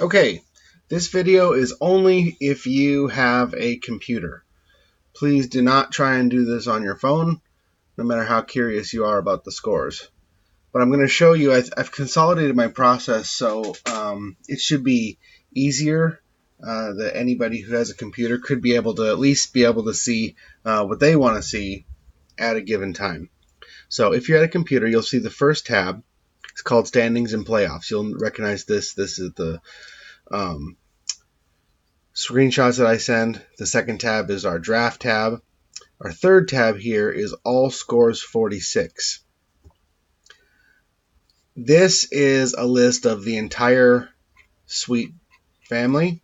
Okay, this video is only if you have a computer. Please do not try and do this on your phone, no matter how curious you are about the scores. But I'm going to show you, I've consolidated my process so it should be easier that anybody who has a computer could be able to at least be able to see what they want to see at a given time. So if you're at a computer, you'll see the first tab. It's called Standings and Playoffs. You'll recognize this. This is the screenshots that I send. The second tab is our draft tab. Our third tab here is all scores 46. This is a list of the entire suite family,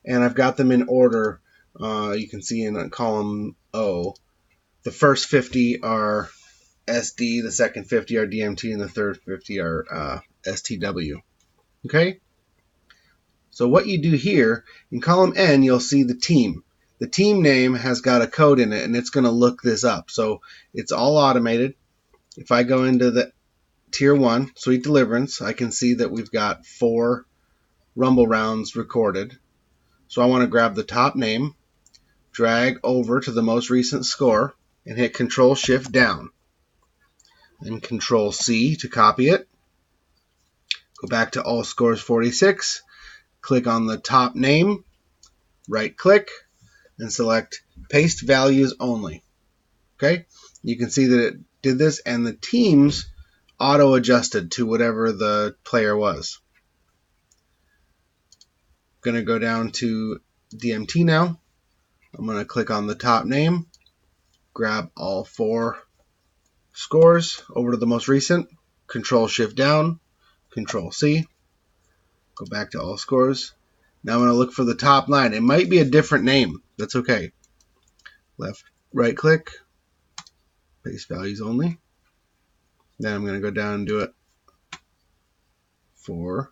and I've got them in order. You can see in column O, the first 50 are SD, the second 50 are DMT, and the third 50 are STW. Okay? So what you do here, in column N, you'll see the team. The team name has got a code in it, and it's going to look this up. So it's all automated. If I go into the Tier 1, Sweet Deliverance, I can see that we've got 4 Rumble rounds recorded. So I want to grab the top name, drag over to the most recent score, and hit Control-Shift down. And Control-C to copy it. Go back to All Scores 46. Click on the top name, right-click, and select Paste Values Only. Okay? You can see that it did this, and the teams auto-adjusted to whatever the player was. I'm going to go down to DMT now. I'm going to click on the top name, grab all 4 scores over to the most recent, Control-Shift down, Control-C, go back to all scores. Now I'm going to look for the top line. It might be a different name. That's okay. Left, right click, paste values only. Then I'm going to go down and do it for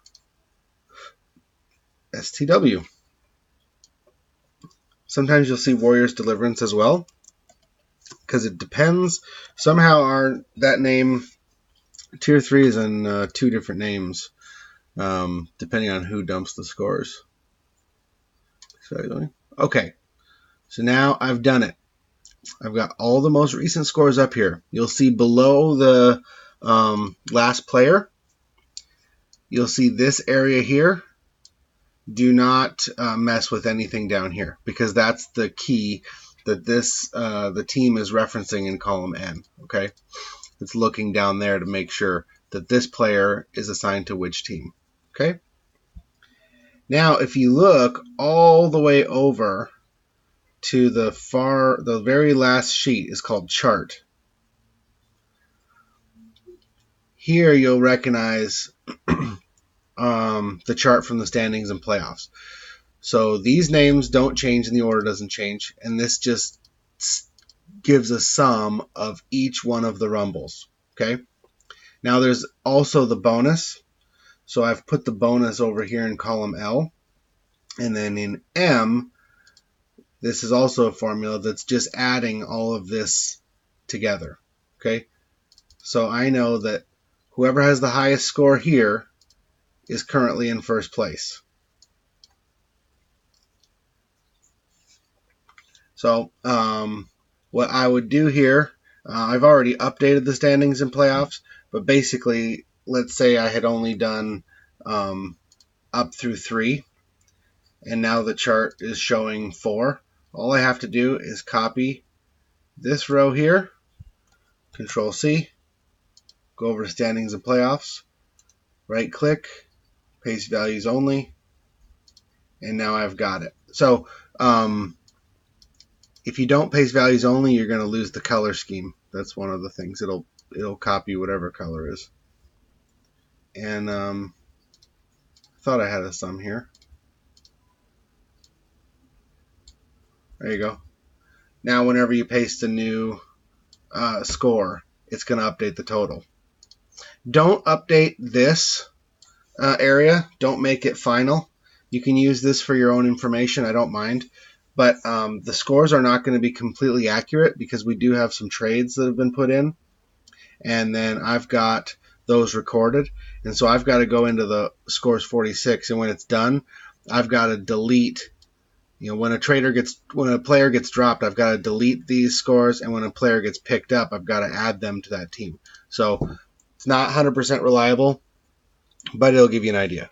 STW. Sometimes you'll see Warriors Deliverance as well, because it depends. Somehow that name, Tier 3 is in 2 different names, depending on who dumps the scores. Okay, so now I've done it. I've got all the most recent scores up here. You'll see below the last player, you'll see this area here. Do not mess with anything down here, because that's the key that the team is referencing in column N. Okay, it's looking down there to make sure that this player is assigned to which team. Okay. Now, if you look all the way over to the very last sheet is called chart. Here you'll recognize the chart from the standings and playoffs. So these names don't change and the order doesn't change, and this just gives a sum of each one of the rumbles. Okay. Now there's also the bonus. So I've put the bonus over here in column L, and then in M, this is also a formula that's just adding all of this together. Okay. So I know that whoever has the highest score here is currently in first place. So what I would do here, I've already updated the standings and playoffs, but basically, let's say I had only done up through 3, and now the chart is showing 4. All I have to do is copy this row here, Control-C, go over to standings and playoffs, right-click, paste values only, and now I've got it. So if you don't paste values only, you're going to lose the color scheme. That's one of the things. It'll copy whatever color is. And I thought I had a sum here. There you go. Now whenever you paste a new score, it's going to update the total. Don't update this area. Don't make it final. You can use this for your own information. I don't mind. But the scores are not going to be completely accurate because we do have some trades that have been put in. And then I've got those recorded. And so I've got to go into the scores 46, and when it's done, I've got to delete. When a player gets dropped, I've got to delete these scores, and when a player gets picked up, I've got to add them to that team. So it's not 100% reliable, but it'll give you an idea.